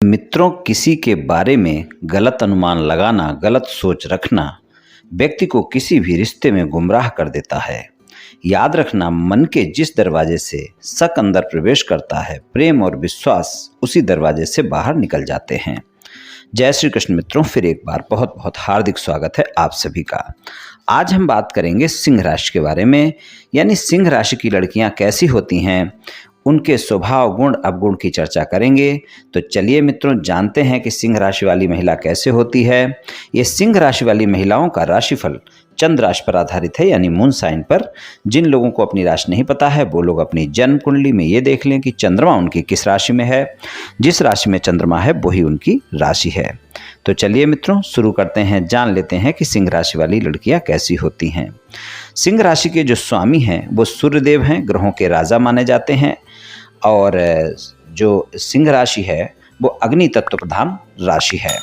मित्रों, किसी के बारे में गलत अनुमान लगाना, गलत सोच रखना व्यक्ति को किसी भी रिश्ते में गुमराह कर देता है। याद रखना, मन के जिस दरवाजे से शक अंदर प्रवेश करता है, प्रेम और विश्वास उसी दरवाजे से बाहर निकल जाते हैं। जय श्री कृष्ण मित्रों, फिर एक बार बहुत बहुत हार्दिक स्वागत है आप सभी का। आज हम बात करेंगे सिंह राशि के बारे में, यानी सिंह राशि की लड़कियां कैसी होती हैं, उनके स्वभाव गुण अवगुण की चर्चा करेंगे। तो चलिए मित्रों, जानते हैं कि सिंह राशि वाली महिला कैसे होती है। ये सिंह राशि वाली महिलाओं का राशिफल चंद्र राशि पर आधारित है, यानी मून साइन पर। जिन लोगों को अपनी राशि नहीं पता है वो लोग अपनी जन्म कुंडली में ये देख लें कि चंद्रमा उनकी किस राशि में है। जिस राशि में चंद्रमा है वही उनकी राशि है। तो चलिए मित्रों, शुरू करते हैं, जान लेते हैं कि सिंह राशि वाली लड़कियां कैसी होती हैं। सिंह राशि के जो स्वामी हैं वो सूर्यदेव हैं, ग्रहों के राजा माने जाते हैं। और जो सिंह राशि है वो अग्नि तत्व प्रधान राशि है।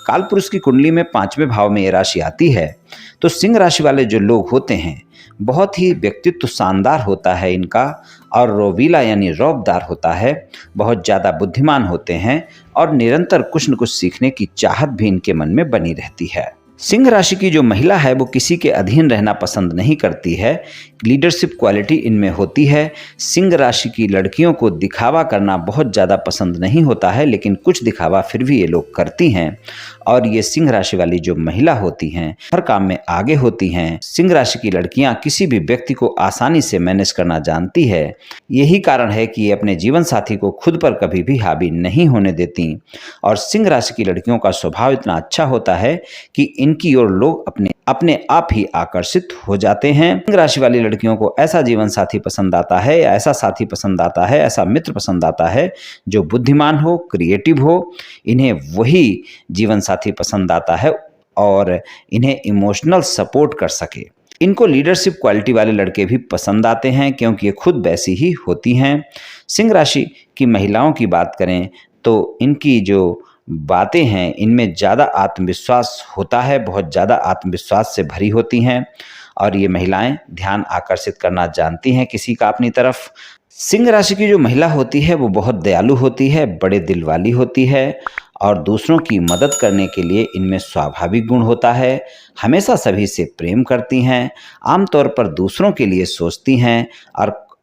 कालपुरुष की कुंडली में 5वें भाव में ये राशि आती है। तो सिंह राशि वाले जो लोग होते हैं, बहुत ही व्यक्तित्व शानदार होता है इनका, और रोवीला यानी रौबदार होता है। बहुत ज़्यादा बुद्धिमान होते हैं और निरंतर कुछ न कुछ सीखने की चाहत भी इनके मन में बनी रहती है। सिंह राशि की जो महिला है वो किसी के अधीन रहना पसंद नहीं करती है। लीडरशिप क्वालिटी इनमें होती है। सिंह राशि की लड़कियों को दिखावा करना बहुत ज़्यादा पसंद नहीं होता है, लेकिन कुछ दिखावा फिर भी ये लोग करती हैं। और ये सिंह राशि वाली जो महिला होती हैं हर काम में आगे होती हैं। सिंह राशि की लड़कियां किसी भी व्यक्ति को आसानी से मैनेज करना जानती है। यही कारण है कि ये अपने जीवन साथी को खुद पर कभी भी हावी नहीं होने देती। और सिंह राशि की लड़कियों का स्वभाव इतना अच्छा होता है कि इनकी ओर लोग अपने आप ही आकर्षित हो जाते हैं। सिंह राशि वाली लड़कियों को ऐसा जीवन साथी पसंद आता है, या ऐसा साथी पसंद आता है, ऐसा मित्र पसंद आता है जो बुद्धिमान हो, क्रिएटिव हो। इन्हें वही जीवन साथी पसंद आता है और इन्हें इमोशनल सपोर्ट कर सके। इनको लीडरशिप क्वालिटी वाले लड़के भी पसंद आते हैं, क्योंकि ये खुद वैसी ही होती हैं। सिंह राशि की महिलाओं की बात करें तो इनकी जो बातें हैं इनमें ज़्यादा आत्मविश्वास होता है, बहुत ज़्यादा आत्मविश्वास से भरी होती हैं। और ये महिलाएं ध्यान आकर्षित करना जानती हैं किसी का अपनी तरफ। सिंह राशि की जो महिला होती है वो बहुत दयालु होती है, बड़े दिल वाली होती है, और दूसरों की मदद करने के लिए इनमें स्वाभाविक गुण होता है। हमेशा सभी से प्रेम करती हैं, आमतौर पर दूसरों के लिए सोचती हैं,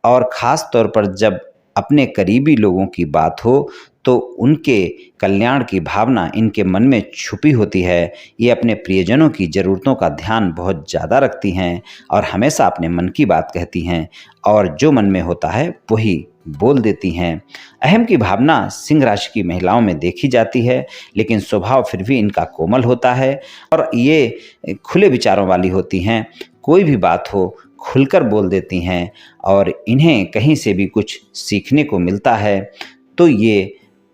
और ख़ास तौर पर जब अपने करीबी लोगों की बात हो तो उनके कल्याण की भावना इनके मन में छुपी होती है। ये अपने प्रियजनों की ज़रूरतों का ध्यान बहुत ज़्यादा रखती हैं और हमेशा अपने मन की बात कहती हैं, और जो मन में होता है वही बोल देती हैं। अहम की भावना सिंह राशि की महिलाओं में देखी जाती है, लेकिन स्वभाव फिर भी इनका कोमल होता है और ये खुले विचारों वाली होती हैं। कोई भी बात हो खुलकर बोल देती हैं, और इन्हें कहीं से भी कुछ सीखने को मिलता है तो ये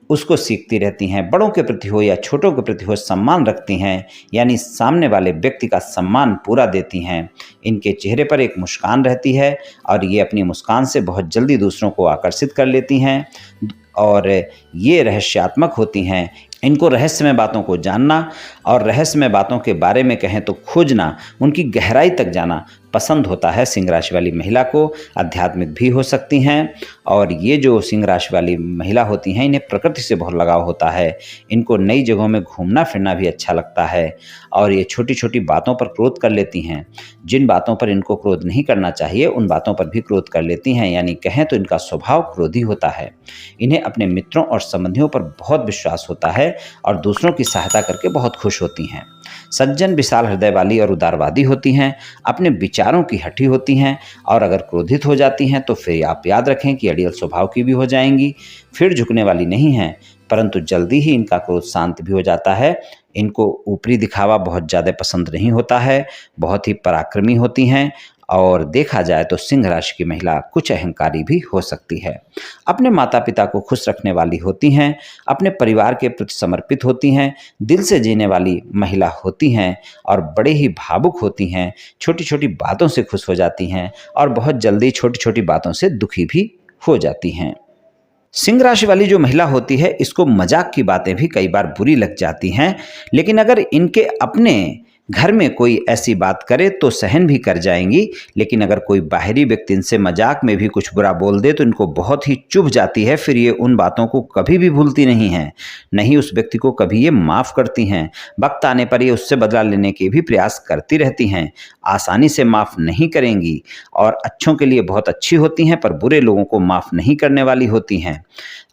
उसको सीखती रहती हैं। बड़ों के प्रति हो या छोटों के प्रति हो सम्मान रखती हैं, यानी सामने वाले व्यक्ति का सम्मान पूरा देती हैं। इनके चेहरे पर एक मुस्कान रहती है और ये अपनी मुस्कान से बहुत जल्दी दूसरों को आकर्षित कर लेती हैं, और ये रहस्यात्मक होती हैं। इनको रहस्यमय बातों को जानना और रहस्यमय बातों के बारे में कहें तो खोजना, उनकी गहराई तक जाना पसंद होता है। सिंह राशि वाली महिला को आध्यात्मिक भी हो सकती हैं, और ये जो सिंह राशि वाली महिला होती हैं इन्हें प्रकृति से बहुत लगाव होता है। इनको नई जगहों में घूमना फिरना भी अच्छा लगता है, और ये छोटी छोटी बातों पर क्रोध कर लेती हैं। जिन बातों पर इनको क्रोध नहीं करना चाहिए उन बातों पर भी क्रोध कर लेती हैं, यानी कहें तो इनका स्वभाव क्रोधी होता है। इन्हें अपने मित्रों और संबंधियों पर बहुत विश्वास होता है और दूसरों की सहायता करके बहुत खुश होती हैं। सज्जन, विशाल हृदय वाली और उदारवादी होती हैं, अपने विचारों की हठी होती हैं, और अगर क्रोधित हो जाती हैं तो फिर आप याद रखें कि अड़ियल स्वभाव की भी हो जाएंगी। फिर झुकने वाली नहीं हैं, परंतु जल्दी ही इनका क्रोध शांत भी हो जाता है। इनको ऊपरी दिखावा बहुत ज़्यादा पसंद नहीं होता है, बहुत ही पराक्रमी होती हैं, और देखा जाए तो सिंह राशि की महिला कुछ अहंकारी भी हो सकती है। अपने माता पिता को खुश रखने वाली होती हैं, अपने परिवार के प्रति समर्पित होती हैं, दिल से जीने वाली महिला होती हैं, और बड़े ही भावुक होती हैं। छोटी छोटी बातों से खुश हो जाती हैं और बहुत जल्दी छोटी छोटी बातों से दुखी भी हो जाती हैं। सिंह राशि वाली जो महिला होती है इसको मजाक की बातें भी कई बार बुरी लग जाती हैं, लेकिन अगर इनके अपने घर में कोई ऐसी बात करे तो सहन भी कर जाएंगी, लेकिन अगर कोई बाहरी व्यक्ति इनसे मजाक में भी कुछ बुरा बोल दे तो इनको बहुत ही चुभ जाती है। फिर ये उन बातों को कभी भी भूलती नहीं हैं, नहीं उस व्यक्ति को कभी ये माफ़ करती हैं। वक्त आने पर ये उससे बदला लेने के भी प्रयास करती रहती हैं, आसानी से माफ़ नहीं करेंगी और अच्छों के लिए बहुत अच्छी होती हैं पर बुरे लोगों को माफ़ नहीं करने वाली होती हैं।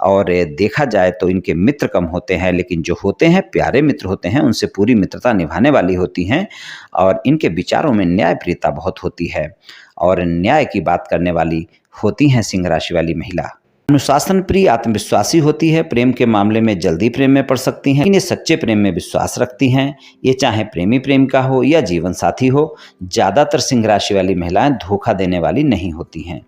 और देखा जाए तो इनके मित्र कम होते हैं, लेकिन जो होते हैं प्यारे मित्र होते हैं, उनसे पूरी मित्रता निभाने वाली होती हैं। और इनके विचारों में न्यायप्रियता बहुत होती है और न्याय की बात करने वाली होती हैं सिंह राशि वाली महिला। अनुशासन प्रिय, आत्मविश्वासी होती है। प्रेम के मामले में जल्दी प्रेम में पड़ सकती हैं, इन्हें सच्चे प्रेम में विश्वास रखती हैं। ये चाहे प्रेमी प्रेमिका हो या जीवन साथी हो, ज़्यादातर सिंह राशि वाली महिलाएं धोखा देने वाली नहीं होती हैं।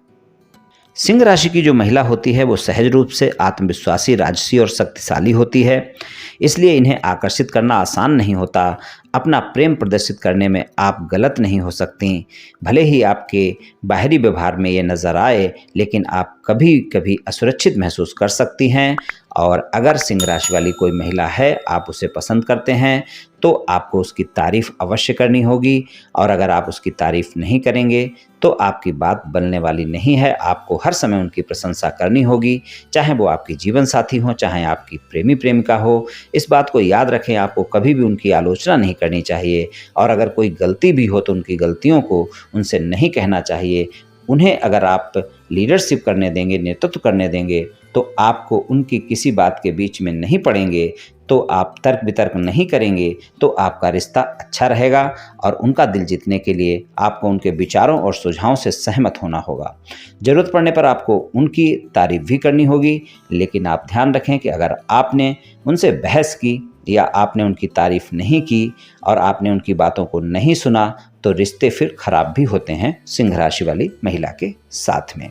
सिंह राशि की जो महिला होती है वो सहज रूप से आत्मविश्वासी, राजसी और शक्तिशाली होती है, इसलिए इन्हें आकर्षित करना आसान नहीं होता। अपना प्रेम प्रदर्शित करने में आप गलत नहीं हो सकती। भले ही आपके बाहरी व्यवहार में ये नज़र आए, लेकिन आप कभी कभी असुरक्षित महसूस कर सकती हैं। और अगर सिंह राशि वाली कोई महिला है, आप उसे पसंद करते हैं, तो आपको उसकी तारीफ़ अवश्य करनी होगी। और अगर आप उसकी तारीफ़ नहीं करेंगे तो आपकी बात बनने वाली नहीं है। आपको हर समय उनकी प्रशंसा करनी होगी, चाहे वो आपकी जीवन साथी हो, चाहे आपकी प्रेमी प्रेमिका हो। इस बात को याद रखें, आपको कभी भी उनकी आलोचना नहीं करनी चाहिए। और अगर कोई गलती भी हो तो उनकी गलतियों को उनसे नहीं कहना चाहिए। उन्हें अगर आप लीडरशिप करने देंगे, नेतृत्व करने देंगे, तो आपको उनकी किसी बात के बीच में नहीं पड़ेंगे, तो आप तर्क वितर्क नहीं करेंगे, तो आपका रिश्ता अच्छा रहेगा। और उनका दिल जीतने के लिए आपको उनके विचारों और सुझावों से सहमत होना होगा। ज़रूरत पड़ने पर आपको उनकी तारीफ़ भी करनी होगी, लेकिन आप ध्यान रखें कि अगर आपने उनसे बहस की या आपने उनकी तारीफ़ नहीं की और आपने उनकी बातों को नहीं सुना, तो रिश्ते फिर खराब भी होते हैं सिंह राशि वाली महिला के साथ में।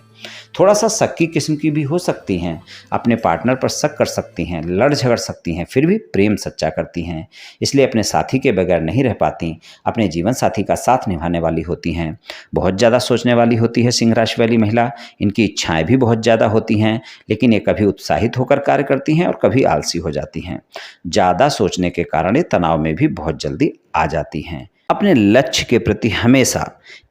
थोड़ा सा शक की किस्म की भी हो सकती हैं, अपने पार्टनर पर शक कर सकती हैं, लड़ झगड़ सकती हैं, फिर भी प्रेम सच्चा करती हैं। इसलिए अपने साथी के बगैर नहीं रह पाती, अपने जीवन साथी का साथ निभाने वाली होती हैं। बहुत ज़्यादा सोचने वाली होती है सिंह राशि वाली महिला। इनकी इच्छाएं भी बहुत ज़्यादा होती हैं, लेकिन ये कभी उत्साहित होकर कार्य करती हैं और कभी आलसी हो जाती हैं। ज़्यादा सोचने के कारण ये तनाव में भी बहुत जल्दी आ जाती हैं। अपने लक्ष्य के प्रति हमेशा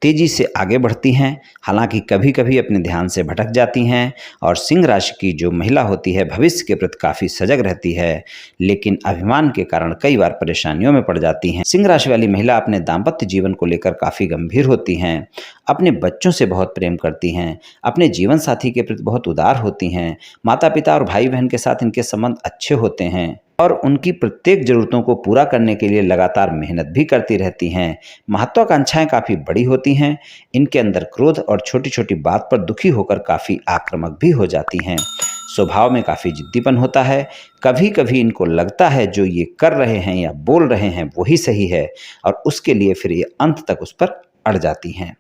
तेजी से आगे बढ़ती हैं, हालांकि कभी कभी अपने ध्यान से भटक जाती हैं। और सिंह राशि की जो महिला होती है भविष्य के प्रति काफ़ी सजग रहती है, लेकिन अभिमान के कारण कई बार परेशानियों में पड़ जाती हैं। सिंह राशि वाली महिला अपने दाम्पत्य जीवन को लेकर काफ़ी गंभीर होती हैं, अपने बच्चों से बहुत प्रेम करती हैं, अपने जीवन साथी के प्रति बहुत उदार होती हैं। माता पिता और भाई बहन के साथ इनके संबंध अच्छे होते हैं और उनकी प्रत्येक ज़रूरतों को पूरा करने के लिए लगातार मेहनत भी करती रहती हैं। महत्वाकांक्षाएं काफ़ी बड़ी होती हैं। इनके अंदर क्रोध और छोटी छोटी बात पर दुखी होकर काफ़ी आक्रामक भी हो जाती हैं। स्वभाव में काफ़ी जिद्दीपन होता है। कभी कभी इनको लगता है जो ये कर रहे हैं या बोल रहे हैं वही सही है, और उसके लिए फिर ये अंत तक उस पर अड़ जाती हैं।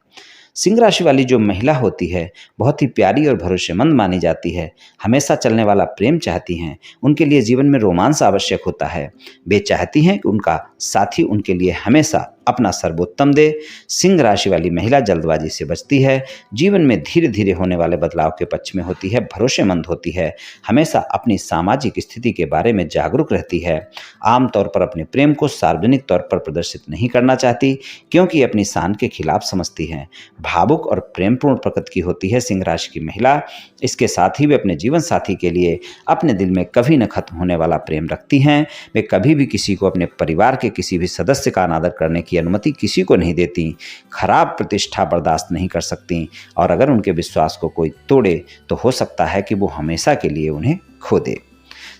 सिंह राशि वाली जो महिला होती है बहुत ही प्यारी और भरोसेमंद मानी जाती है, हमेशा चलने वाला प्रेम चाहती हैं। उनके लिए जीवन में रोमांस आवश्यक होता है। वे चाहती हैं कि उनका साथी उनके लिए हमेशा अपना सर्वोत्तम दे। सिंह राशि वाली महिला जल्दबाजी से बचती है, जीवन में धीरे धीरे होने वाले बदलाव के पक्ष में होती है, भरोसेमंद होती है, हमेशा अपनी सामाजिक स्थिति के बारे में जागरूक रहती है। आमतौर पर अपने प्रेम को सार्वजनिक तौर पर प्रदर्शित नहीं करना चाहती, क्योंकि अपनी शान के खिलाफ समझती है। भावुक और प्रेमपूर्ण प्रकृति की होती है सिंह राशि की महिला। इसके साथ ही वे अपने जीवन साथी के लिए अपने दिल में कभी न खत्म होने वाला प्रेम रखती हैं। वे कभी भी किसी को अपने परिवार के किसी भी सदस्य का अनादर करने की अनुमति किसी को नहीं देती, खराब प्रतिष्ठा बर्दाश्त नहीं कर सकती, और अगर उनके विश्वास को कोई तोड़े तो हो सकता है कि वो हमेशा के लिए उन्हें खो दे।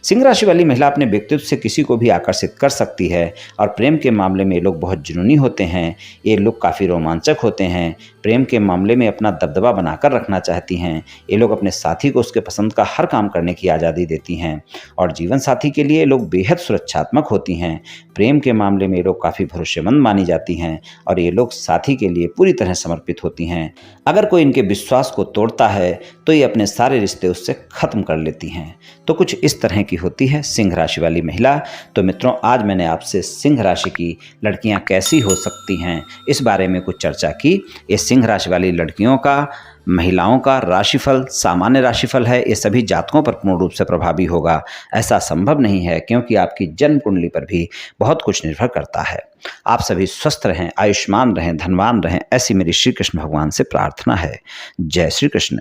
सिंह राशि वाली महिला अपने व्यक्तित्व से किसी को भी आकर्षित कर सकती है, और प्रेम के मामले में ये लोग बहुत जुनूनी होते हैं। ये लोग काफ़ी रोमांचक होते हैं, प्रेम के मामले में अपना दबदबा बनाकर रखना चाहती हैं। ये लोग अपने साथी को उसके पसंद का हर काम करने की आज़ादी देती हैं, और जीवन साथी के लिए लोग बेहद सुरक्षात्मक होती हैं। प्रेम के मामले में ये लोग काफ़ी भरोसेमंद मानी जाती हैं, और ये लोग साथी के लिए पूरी तरह समर्पित होती हैं। अगर कोई इनके विश्वास को तोड़ता है तो ये अपने सारे रिश्ते उससे ख़त्म कर लेती हैं। तो कुछ इस तरह की की होती है सिंह राशि वाली महिला। तो मित्रों, आज मैंने आपसे सिंह राशि की लड़कियां कैसी हो सकती हैं इस बारे में कुछ चर्चा की। ये सिंह राशि वाली लड़कियों का, महिलाओं का राशिफल सामान्य राशिफल है। ये सभी जातकों पर पूर्ण रूप से प्रभावी होगा ऐसा संभव नहीं है, क्योंकि आपकी जन्म कुंडली पर भी बहुत कुछ निर्भर करता है। आप सभी स्वस्थ रहें, आयुष्मान रहें, धनवान रहें, ऐसी मेरी श्री कृष्ण भगवान से प्रार्थना है। जय श्री कृष्ण।